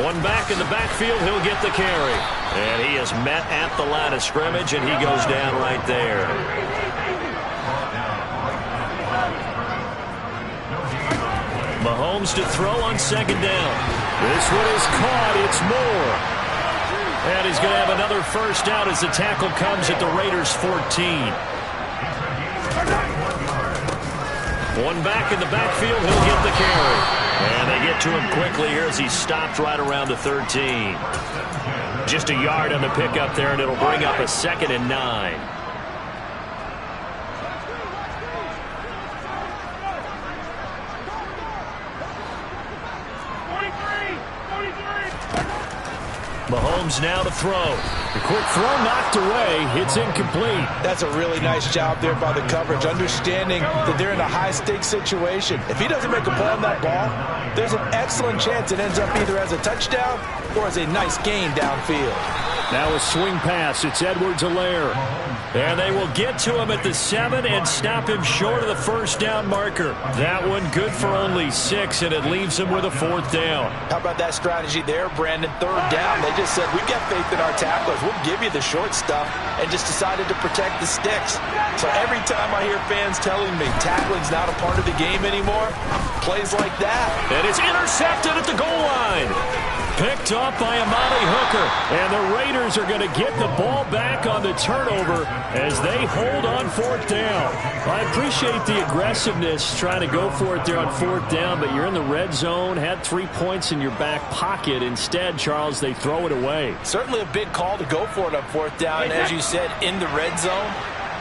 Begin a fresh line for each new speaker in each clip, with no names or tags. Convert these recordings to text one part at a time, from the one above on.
One back in the backfield, he'll get the carry. And he is met at the line of scrimmage, and he goes down right there. Mahomes to throw on second down. This one is caught. It's Moore. And he's going to have another first down as the tackle comes at the Raiders' 14. One back in the backfield, he'll get the carry. And they get to him quickly here as he stopped right around the 13. Just a yard on the pickup there, and it'll bring up a 2nd and 9. Mahomes now to throw. The quick throw knocked away. It's incomplete.
That's a really nice job there by the coverage, understanding that they're in a high-stakes situation. If he doesn't make a play on that ball, there's an excellent chance it ends up either as a touchdown or as a nice gain downfield.
Now a swing pass. It's Edwards-Helaire. And they will get to him at the 7 and stop him short of the first down marker. That one good for only 6, and it leaves him with a 4th down.
How about that strategy there, Brandon? 3rd down. They just said, we've got faith in our tacklers. We'll give you the short stuff, and just decided to protect the sticks. So every time I hear fans telling me tackling's not a part of the game anymore, plays like that.
And it's intercepted at the goal line. Picked up by Amani Hooker. And the Raiders are going to get the ball back on the turnover as they hold on 4th down. I appreciate the aggressiveness trying to go for it there on 4th down, but you're in the red zone, had 3 points in your back pocket. Instead, Charles, they throw it away.
Certainly a big call to go for it on 4th down. As you said, in the red zone,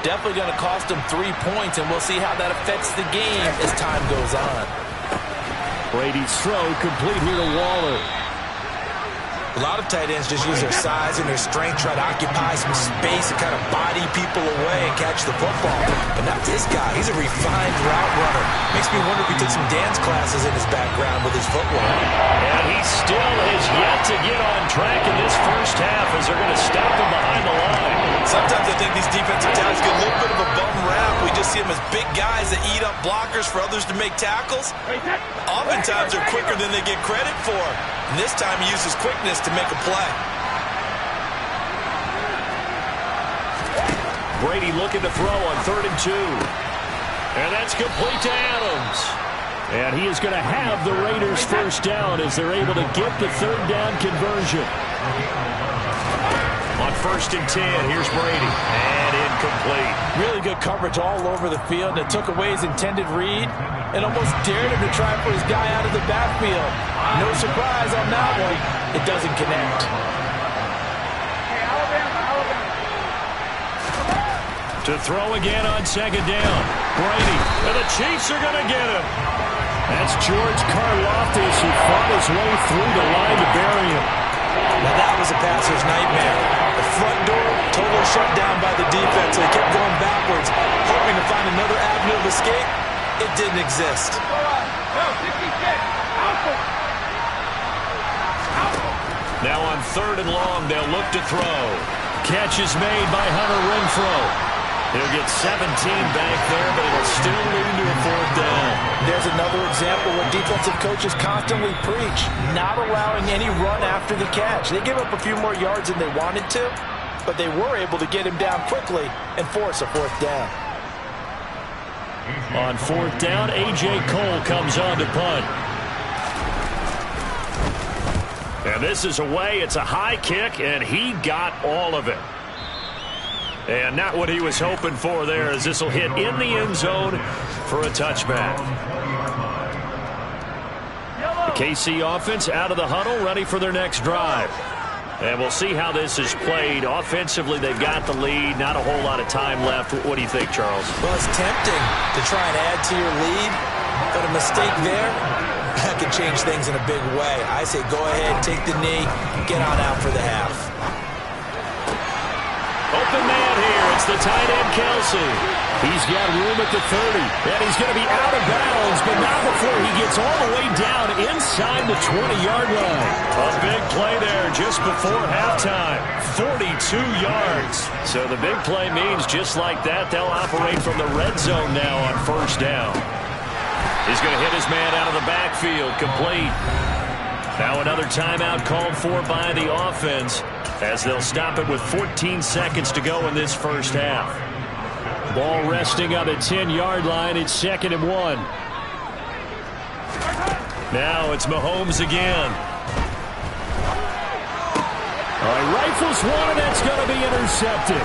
definitely going to cost them 3 points, and we'll see how that affects the game as time goes on.
Brady's throw complete here to Waller.
A lot of tight ends just use their size and their strength, try to occupy some space and kind of body people away and catch the football. But not this guy. He's a refined route runner. Makes me wonder if he took some dance classes in his background with his footwork.
And he still has yet to get on track in this first half as they're going to stop him behind the line.
Sometimes I think these defensive tackles get a little bit of a bum rap. We just see them as big guys that eat up blockers for others to make tackles. Oftentimes they're quicker than they get credit for. And this time he uses quickness to make a play.
Brady looking to throw on 3rd and 2. And that's complete to Adams. And he is going to have the Raiders' first down as they're able to get the 3rd down conversion. On 1st and 10, here's Brady. And incomplete.
Really good coverage all over the field. It took away his intended read and almost dared him to try for his guy out of the backfield. No surprise on that one. It doesn't connect.
To throw again on 2nd down. Brady. And the Chiefs are going to get him. That's George Karlaftis who fought his way through the line to bury him.
Now that was a passer's nightmare. The front door totally shut down by the defense. So he kept going backwards, hoping to find another avenue of escape. It didn't exist.
Now on 3rd and long, they'll look to throw. Catch is made by Hunter Renfrow. He'll get 17 back there, but it'll still lead to a 4th down.
There's another example where defensive coaches constantly preach, not allowing any run after the catch. They give up a few more yards than they wanted to, but they were able to get him down quickly and force a 4th down.
On 4th down, A.J. Cole comes on to punt. And this is away. It's a high kick, and he got all of it. And not what he was hoping for there, as this will hit in the end zone for a touchback. The KC offense out of the huddle, ready for their next drive. And we'll see how this is played. Offensively, they've got the lead. Not a whole lot of time left. What do you think, Charles?
Well, it's tempting to try and add to your lead, but a mistake there, that could change things in a big way. I say go ahead, take the knee, get on out for the half.
Open man here. It's the tight end, Kelsey. He's got room at the 30, and he's going to be out of bounds, but not before he gets all the way down inside the 20-yard line. A big play there just before halftime. 42 yards. So the big play means just like that, they'll operate from the red zone now on 1st down. He's going to hit his man out of the backfield, complete. Now another timeout called for by the offense as they'll stop it with 14 seconds to go in this first half. Ball resting on the 10-yard line. It's 2nd and 1. Now it's Mahomes again. All right, rifles one, and that's going to be intercepted.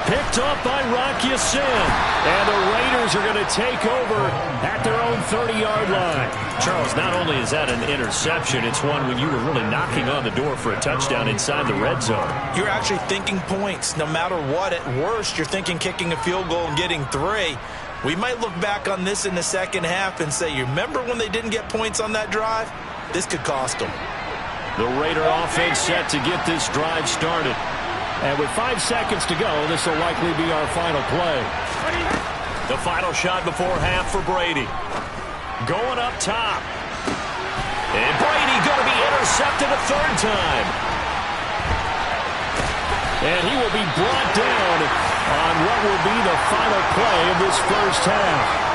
Picked off by Rocky Sin. And the Raiders are going to take over at their own 30-yard line. Charles, not only is that an interception, it's one when you were really knocking on the door for a touchdown inside the red zone.
You're actually thinking points. No matter what, at worst, you're thinking kicking a field goal and getting 3. We might look back on this in the second half and say, you remember when they didn't get points on that drive? This could cost them.
The Raider offense set to get this drive started. And with 5 seconds to go, this will likely be our final play. The final shot before half for Brady. Going up top. And Brady going to be intercepted a 3rd time. And he will be brought down on what will be the final play of this first half.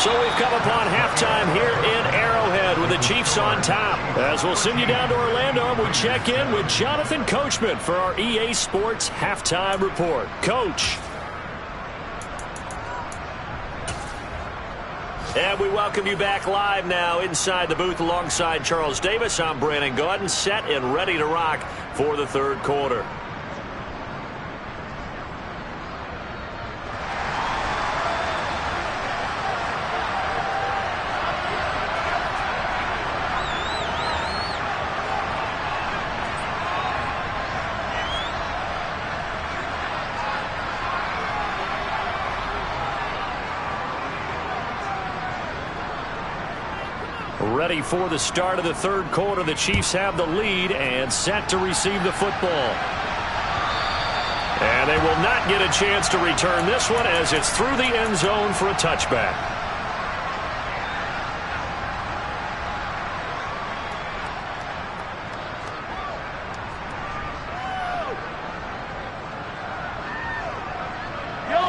So we've come upon halftime here in Arrowhead with the Chiefs on top. As we'll send you down to Orlando, we check in with Jonathan Coachman for our EA Sports Halftime Report. Coach. And we welcome you back live now inside the booth alongside Charles Davis. I'm Brandon Gaudin, set and ready to rock for the 3rd quarter. Ready for the start of the 3rd quarter. The Chiefs have the lead and set to receive the football. And they will not get a chance to return this one as it's through the end zone for a touchback.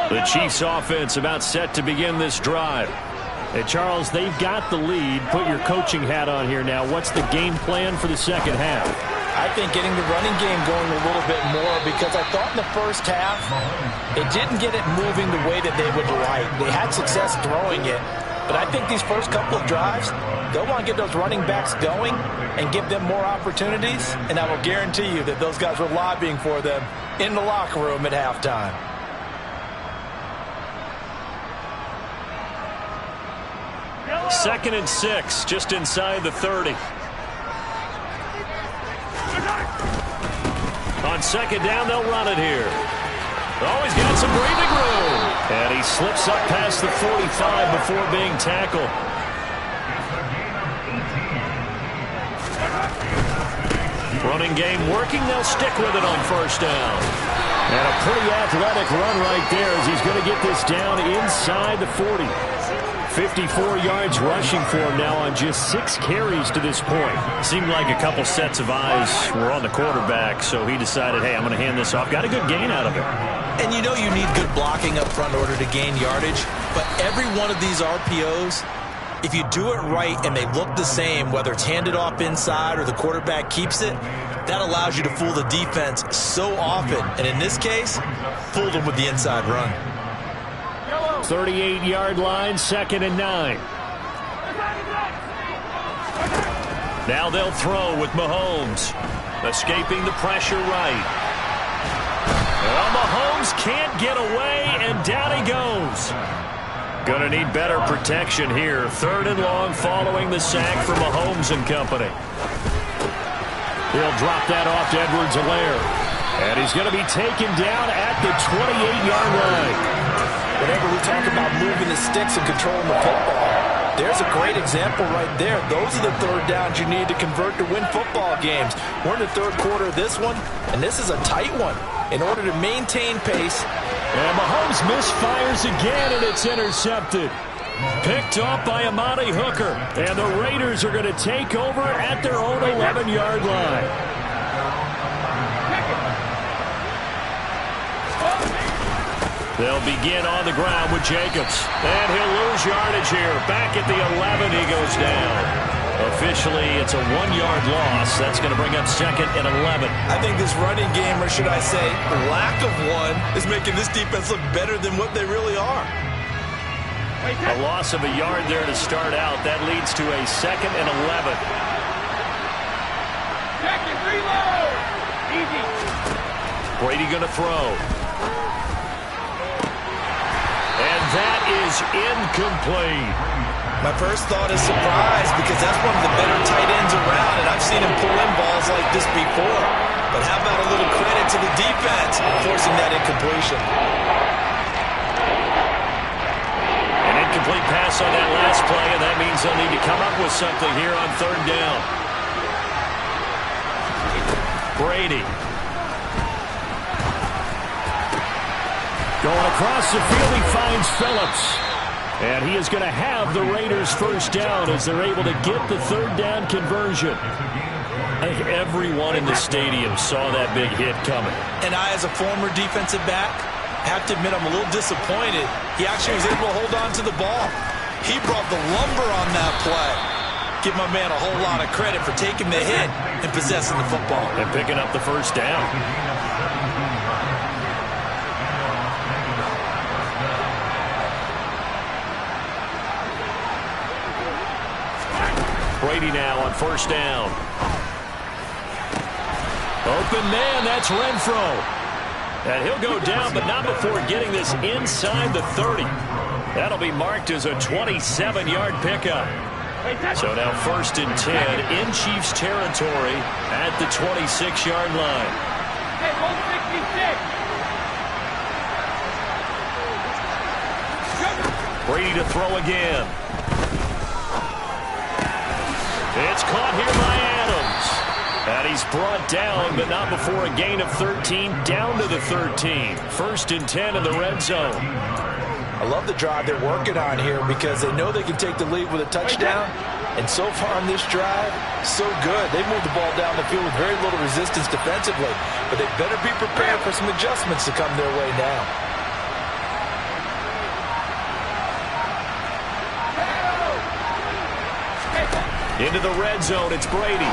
The Chiefs offense about set to begin this drive. Hey, Charles, they've got the lead. Put your coaching hat on here now. What's the game plan for the second half?
I think getting the running game going a little bit more, because I thought in the first half they didn't get it moving the way that they would like. They had success throwing it, but I think these first couple of drives, they'll want to get those running backs going and give them more opportunities, and I will guarantee you that those guys were lobbying for them in the locker room at halftime.
Second and 6, just inside the 30. On 2nd down, they'll run it here. Oh, he's got some breathing room. And he slips up past the 45 before being tackled. Running game working. They'll stick with it on 1st down. And a pretty athletic run right there as he's going to get this down inside the 40. 54 yards rushing for him now on just 6 carries to this point. Seemed like a couple sets of eyes were on the quarterback, so he decided, hey, I'm going to hand this off. Got a good gain out of it.
And you know you need good blocking up front in order to gain yardage, but every one of these RPOs, if you do it right and they look the same, whether it's handed off inside or the quarterback keeps it, that allows you to fool the defense so often. And in this case, fooled them with the inside run.
38-yard line, 2nd and 9. Now they'll throw with Mahomes. Escaping the pressure right. Well, Mahomes can't get away, and down he goes. Gonna need better protection here. 3rd and long following the sack from Mahomes and company. He'll drop that off to Edwards-Helaire. And he's going to be taken down at the 28-yard line.
Whenever we talk about moving the sticks and controlling the football, there's a great example right there. Those are the 3rd downs you need to convert to win football games. We're in the 3rd quarter of this one, and this is a tight one. In order to maintain pace.
And Mahomes misfires again, and it's intercepted. Picked off by Amani Hooker. And the Raiders are going to take over at their own 11-yard line. They'll begin on the ground with Jacobs. And he'll lose yardage here. Back at the 11, he goes down. Officially, it's a 1-yard loss. That's going to bring up 2nd and 11.
I think this running game, or should I say lack of one, is making this defense look better than what they really are.
A loss of a yard there to start out. That leads to a 2nd and 11.
Second, reload. Easy.
Brady going to throw. And that is incomplete.
My first thought is surprise, because that's one of the better tight ends around, and I've seen him pull in balls like this before. But how about a little credit to the defense forcing that incompletion?
An incomplete pass on that last play, and that means they'll need to come up with something here on 3rd down. Brady. Going across the field, he finds Phillips. And he is going to have the Raiders first down as they're able to get the 3rd down conversion. I think everyone in the stadium saw that big hit coming.
And I, as a former defensive back, have to admit I'm a little disappointed. He actually was able to hold on to the ball. He brought the lumber on that play. Give my man a whole lot of credit for taking the hit and possessing the football.
And picking up the first down. Brady now on 1st down. Open man, that's Renfro. And he'll go down, but not before getting this inside the 30. That'll be marked as a 27-yard pickup. So now 1st and 10 in Chiefs territory at the 26-yard line.
Hey, 166.
Brady to throw again. It's caught here by Adams. And he's brought down, but not before a gain of 13, down to the 13. 1st and 10 in the red zone.
I love the drive they're working on here because they know they can take the lead with a touchdown. And so far on this drive, so good. They've moved the ball down the field with very little resistance defensively. But they better be prepared for some adjustments to come their way now.
Into the red zone, it's Brady.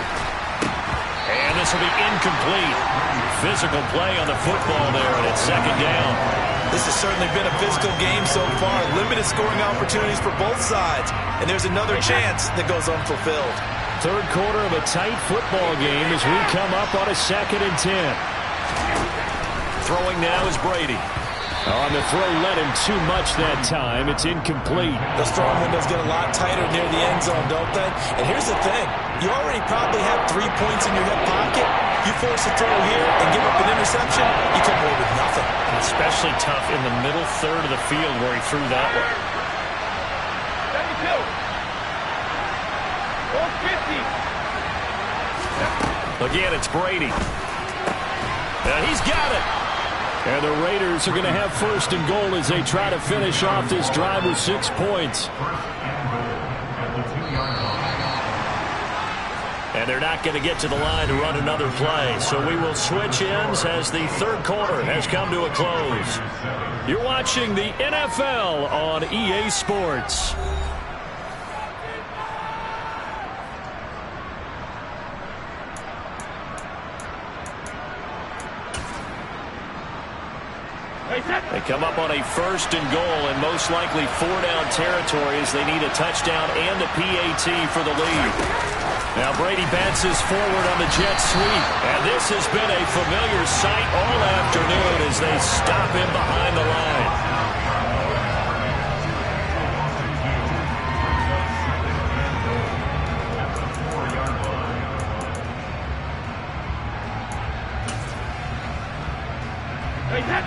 And this will be incomplete. Physical play on the football there, and it's 2nd down.
This has certainly been a physical game so far. Limited scoring opportunities for both sides. And there's another chance that goes unfulfilled.
3rd quarter of a tight football game as we come up on a 2nd and 10. Throwing now is Brady. On the throw, led him too much that time. It's incomplete.
Those throwing windows get a lot tighter near the end zone, don't they? And here's the thing. You already probably have 3 points in your hip pocket. You force a throw here and give up an interception, you come away with nothing.
Especially tough in the middle third of the field where he threw that one.
72. 450.
Again, it's Brady. And he's got it. And the Raiders are going to have 1st and goal as they try to finish off this drive with 6 points. And they're not going to get to the line to run another play. So we will switch ends as the 3rd quarter has come to a close. You're watching the NFL on EA Sports. They come up on a 1st and goal and most likely 4-down territory as they need a touchdown and a PAT for the lead. Now Brady bounces forward on the jet sweep. And this has been a familiar sight all afternoon as they stop him behind the line.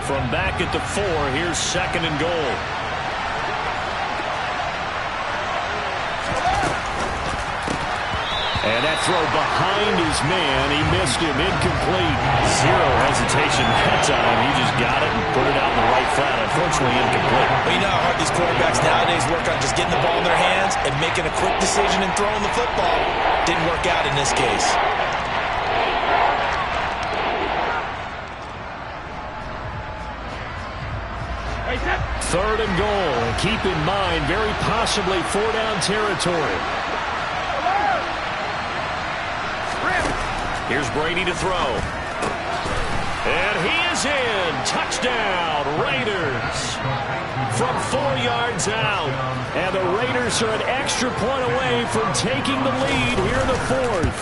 From back at the 4, here's 2nd and goal. And that throw behind his man, he missed him, incomplete. Zero hesitation that time. He just got it and put it out in the right flat. Unfortunately, incomplete.
Well, you know how hard these quarterbacks nowadays work on just getting the ball in their hands and making a quick decision and throwing the football. Didn't work out in this case.
Third and goal. Keep in mind, very possibly 4-down territory. Here's Brady to throw. And he is in. Touchdown, Raiders. From 4 yards out. And the Raiders are an extra point away from taking the lead here in the fourth.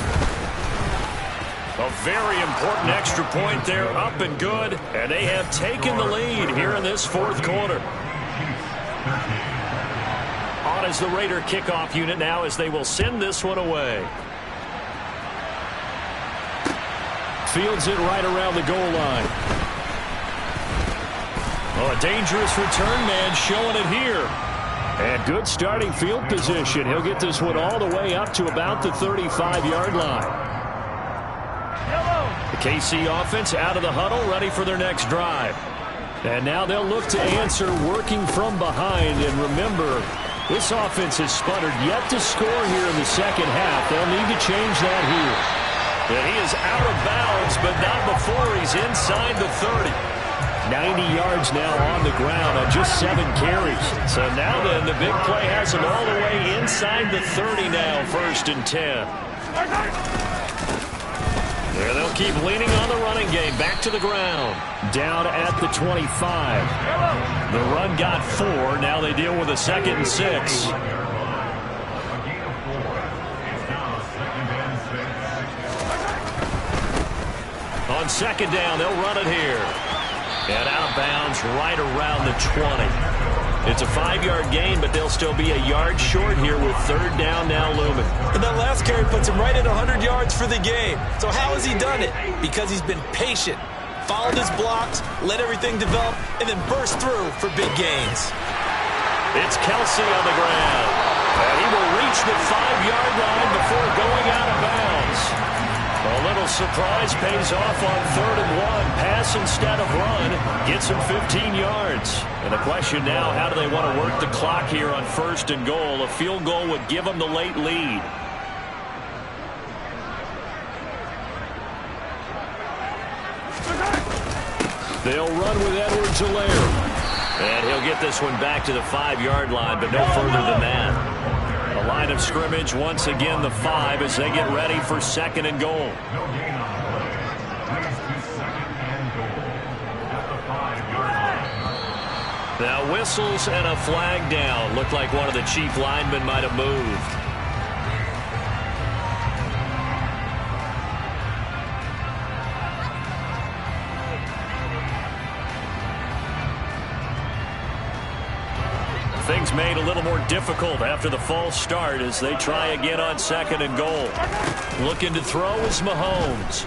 A very important extra point there, up and good. And they have taken the lead here in this fourth quarter. On is the Raider kickoff unit now as they will send this one away. Fields it right around the goal line. Oh, a dangerous return man showing it here. And good starting field position. He'll get this one all the way up to about the 35-yard line. The KC offense out of the huddle, ready for their next drive. And now they'll look to answer working from behind. And remember, this offense has sputtered yet to score here in the second half. They'll need to change that here. And he is out of bounds, but not before he's inside the 30. 90 yards now on the ground on just 7 carries. So now then, the big play has him all the way inside the 30 now, 1st and 10. There they'll keep leaning on the running game. Back to the ground. Down at the 25. The run got 4. Now they deal with a 2nd and 6. On 2nd down, they'll run it here. And out of bounds right around the 20. It's a 5-yard gain, but they'll still be a yard short here with 3rd down now looming.
And that last carry puts him right at 100 yards for the game. So how has he done it? Because he's been patient, followed his blocks, let everything develop, and then burst through for big gains.
It's Kelsey on the ground. And he will reach the 5-yard line before going out of bounds. A little surprise pays off on 3rd and 1. Pass instead of run. Gets him 15 yards. And the question now, how do they want to work the clock here on 1st and goal? A field goal would give them the late lead. They'll run with Edwards-Helaire. And he'll get this one back to the 5-yard line, but no further than that. The line of scrimmage, once again, the 5 as they get ready for 2nd and goal. Now whistles and a flag down. Looked like one of the chief linemen might have moved. Things made a little more difficult after the false start as they try again on 2nd and goal. Looking to throw is Mahomes.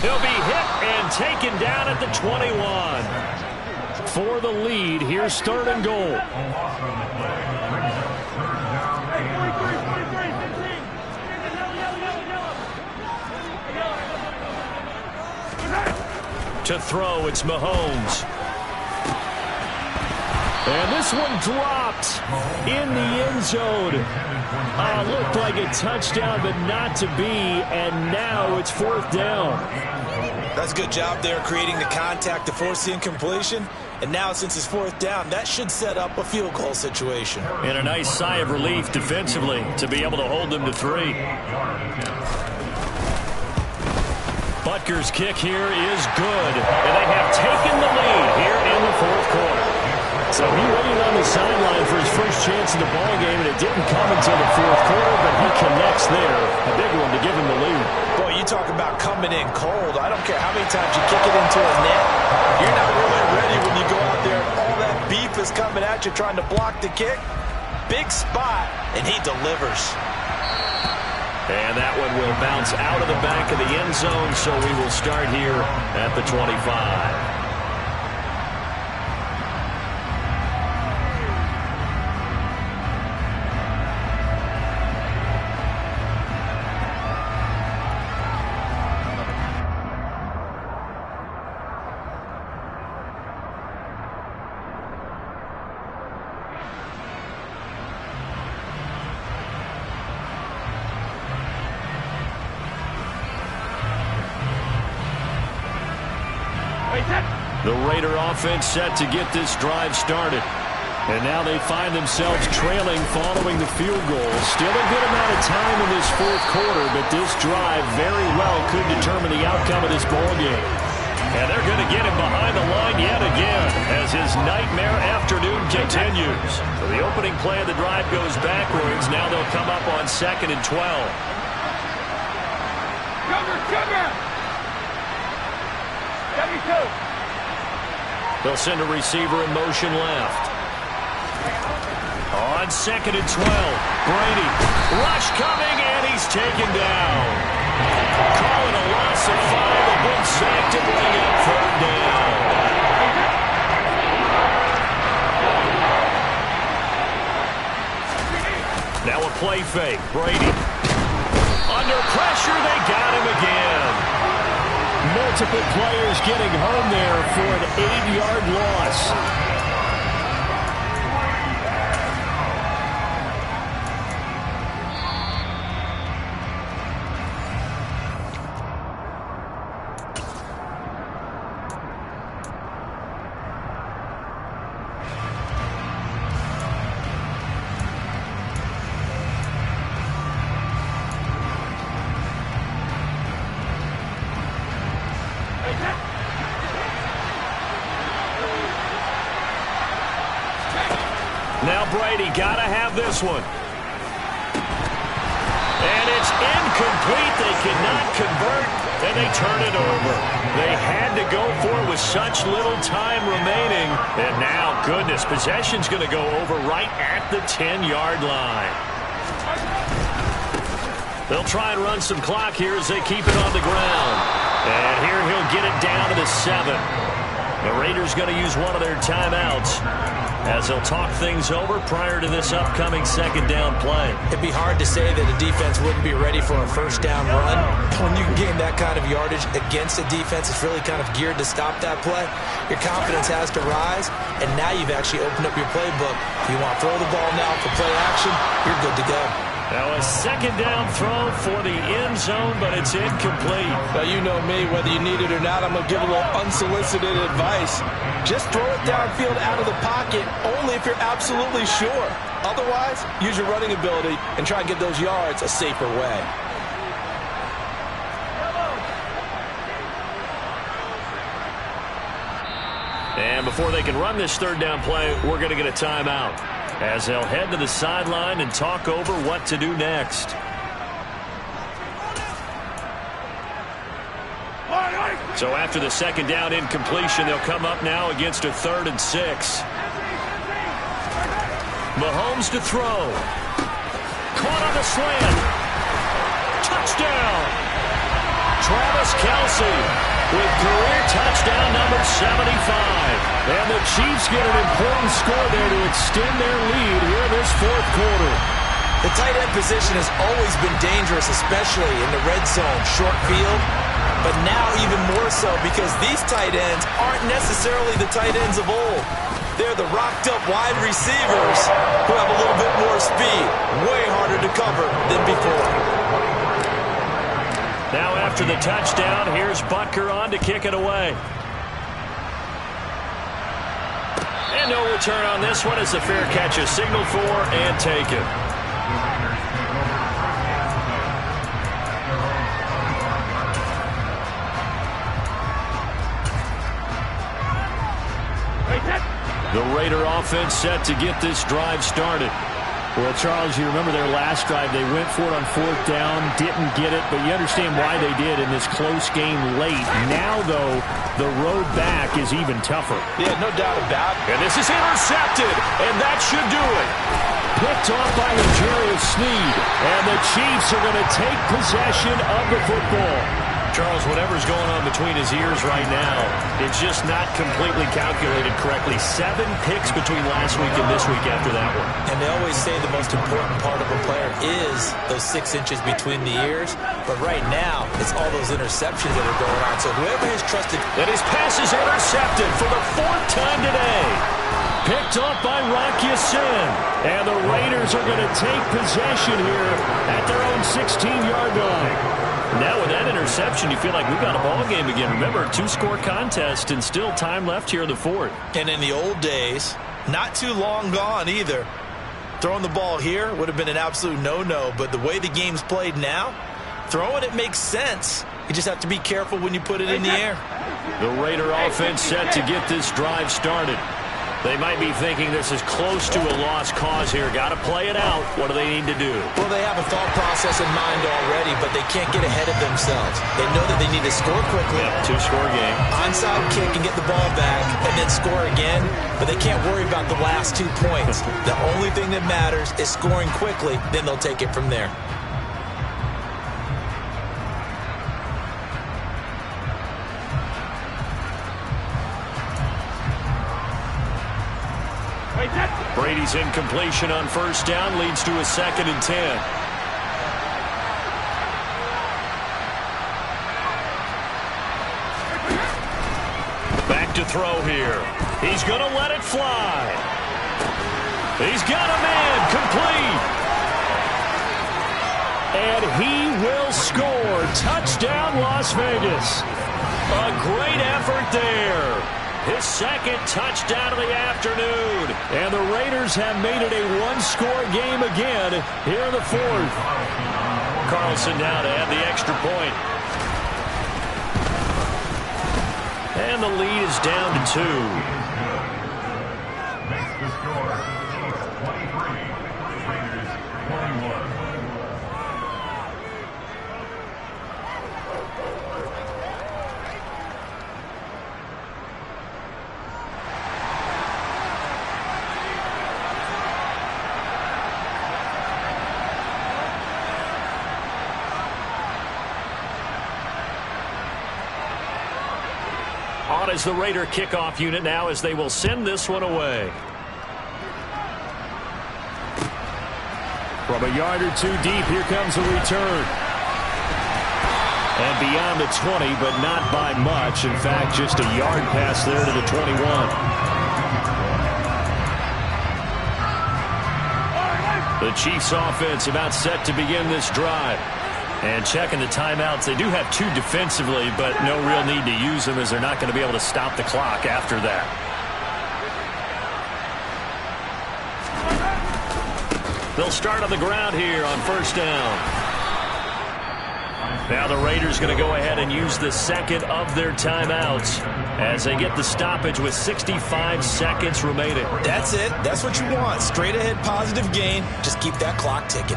He'll be hit and taken down at the 21. For the lead, here's 3rd and goal. To throw, it's Mahomes. And this one dropped in the end zone. Looked like a touchdown, but not to be. And now it's 4th down.
That's a good job there creating the contact to force the incompletion. And now since it's 4th down, that should set up a field goal situation.
And a nice sigh of relief defensively to be able to hold them to 3. Butker's kick here is good. And they have taken the lead here in the 4th quarter. So he waited on the sideline for his first chance in the ballgame, and it didn't come until the 4th quarter, but he connects there. A big one to give him the lead.
Boy, you talk about coming in cold. I don't care how many times you kick it into a net. You're not really ready when you go out there and all that beef is coming at you trying to block the kick. Big spot, and he delivers.
And that one will bounce out of the back of the end zone, so we will start here at the 25. The Raider offense set to get this drive started. And now they find themselves trailing following the field goal. Still a good amount of time in this fourth quarter, but this drive very well could determine the outcome of this ball game. And they're going to get him behind the line yet again as his nightmare afternoon continues. So the opening play of the drive goes backwards. Now they'll come up on 2nd and 12.
Cover! 72.
They'll send a receiver in motion left. On 2nd and 12, Brady. Rush coming, and he's taken down. Calling a loss of 5, a big sack to bring up 3rd down. Now a play fake. Brady. Under pressure, they got him again. Multiple players getting home there for an 8-yard loss. Now Brady, gotta have this one. And it's incomplete. They cannot convert, and they turn it over. They had to go for it with such little time remaining. And now, goodness, possession's going to go over right at the 10-yard line. They'll try and run some clock here as they keep it on the ground. And here he'll get it down to the 7. The Raiders going to use one of their timeouts as they'll talk things over prior to this upcoming 2nd down play.
It'd be hard to say that a defense wouldn't be ready for a 1st down run. When you can gain that kind of yardage against a defense that's really kind of geared to stop that play, your confidence has to rise, and now you've actually opened up your playbook. If you want to throw the ball now for play action, you're good to go.
Now a 2nd down throw for the end zone, but it's incomplete.
Now you know me, whether you need it or not, I'm going to give a little unsolicited advice. Just throw it downfield out of the pocket, only if you're absolutely sure. Otherwise, use your running ability and try and get those yards a safer way.
And before they can run this 3rd down play, we're going to get a timeout as they'll head to the sideline and talk over what to do next. So after the 2nd down incompletion, they'll come up now against a 3rd and 6. Mahomes to throw. Caught on the slant. Touchdown. Travis Kelce with career touchdown number 75. And the Chiefs get an important score there to extend their lead here this 4th quarter.
The tight end position has always been dangerous, especially in the red zone, short field. But now even more so because these tight ends aren't necessarily the tight ends of old. They're the rocked-up wide receivers who have a little bit more speed. Way harder to cover than before.
Now after the touchdown, here's Butker on to kick it away. And no return on this one as the fair catch is signaled for and taken. The Raider offense set to get this drive started. Well, Charles, you remember their last drive. They went for it on 4th down, didn't get it, but you understand why they did in this close game late. Now, though, the road back is even tougher.
Yeah, no doubt about it.
And this is intercepted, and that should do it. Picked off by L'Jarius Sneed, and the Chiefs are going to take possession of the football. Charles, whatever's going on between his ears right now, it's just not completely calculated correctly. 7 picks between last week and this week after that one.
And they always say the most important part of a player is those 6 inches between the ears. But right now, it's all those interceptions that are going on. So whoever has trusted...
And his pass is intercepted for the 4th time today. Picked off by Rocky Sin. And the Raiders are going to take possession here at their own 16-yard line. Now with that interception, you feel like we've got a ball game again. Remember, 2-score contest and still time left here in the 4th.
And in the old days, Not too long gone either. Throwing the ball here would have been an absolute no-no, but the way the game's played now, throwing it makes sense. You just have to be careful when you put it in the air.
The Raider offense set to get this drive started. They might be thinking this is close to a lost cause here. Got to play it out. What do they need to do?
Well, they have a thought process in mind already, but they can't get ahead of themselves. They know that they need to score quickly.
Yep, two-score game.
Onside kick and get the ball back and then score again, but they can't worry about the last 2 points. The only thing that matters is scoring quickly, then they'll take it from there.
Brady's incompletion on first down leads to a 2nd and 10. Back to throw here. He's going to let it fly. He's got a man complete. And he will score. Touchdown, Las Vegas. A great effort there. His 2nd touchdown of the afternoon. And the Raiders have made it a one-score game again here in the 4th. Carlson now to add the extra point. And the lead is down to 2.
Makes the score Chiefs 23, Raiders 21.
On is the Raider kickoff unit now as they will send this one away. From a yard or 2 deep, here comes a return. And beyond the 20, but not by much. In fact, just a yard pass there to the 21. The Chiefs offense about set to begin this drive. And checking the timeouts, they do have 2 defensively, but no real need to use them as they're not going to be able to stop the clock after that. They'll start on the ground here on first down. Now the Raiders going to go ahead and use the 2nd of their timeouts as they get the stoppage with 65 seconds remaining.
That's it. That's what you want. Straight ahead positive gain. Just keep that clock ticking.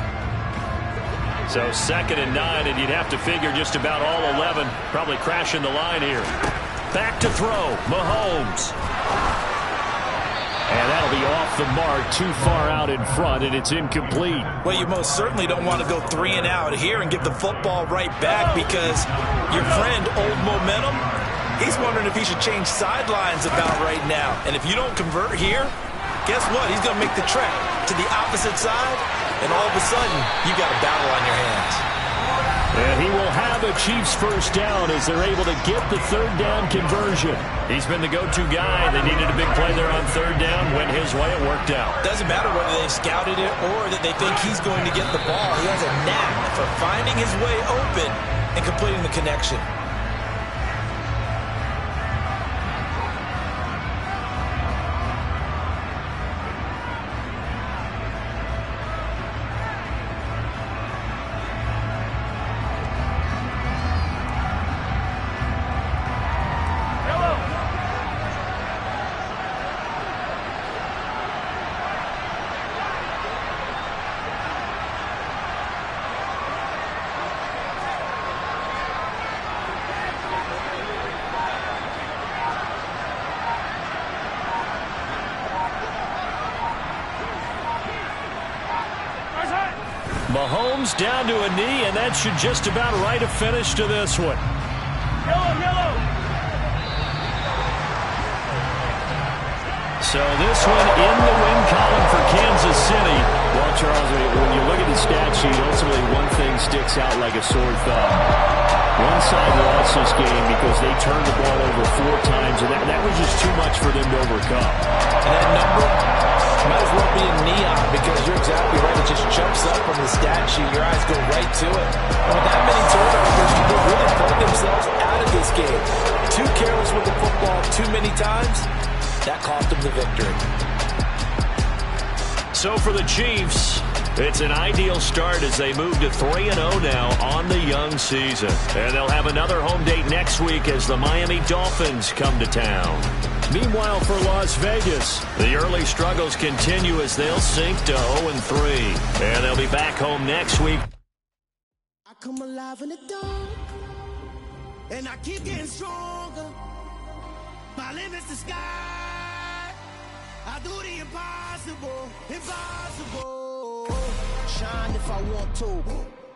So 2nd and 9, and you'd have to figure just about all 11 probably crashing the line here. Back to throw, Mahomes. And that'll be off the mark, too far out in front, and it's incomplete.
Well, you most certainly don't want to go 3 and out here and give the football right back because your friend, Old Momentum, he's wondering if he should change sidelines about right now. And if you don't convert here, guess what? He's going to make the trek to the opposite side. And all of a sudden, you got a battle on your hands.
And he will have a Chiefs first down as they're able to get the 3rd down conversion. He's been the go-to guy. They needed a big play there on 3rd down. Went his way. It worked out.
Doesn't matter whether they've scouted it or that they think he's going to get the ball. He has a knack for finding his way open and completing the connection.
Mahomes down to a knee, and that should just about write a finish to this one.
Yellow.
So this one in the win column for Kansas City. Well, Charles, when you look at the stat sheet, ultimately one thing sticks out like a sore thumb. One side lost this game because they turned the ball over 4 times, and that was just too much for them to overcome.
And that number might as well be in neon because you're exactly right. It just jumps up from the stat sheet. Your eyes go right to it. And with that many turnovers, people really put themselves out of this game. Too careless with the football too many times. That cost them the victory.
So for the Chiefs, it's an ideal start as they move to 3-0 now on the young season. And they'll have another home date next week as the Miami Dolphins come to town. Meanwhile, for Las Vegas, the early struggles continue as they'll sink to 0-3. And they'll be back home next week.
I come alive in the dark, and I keep getting stronger. My limit's the sky. I do the impossible, impossible. Shine if I want to.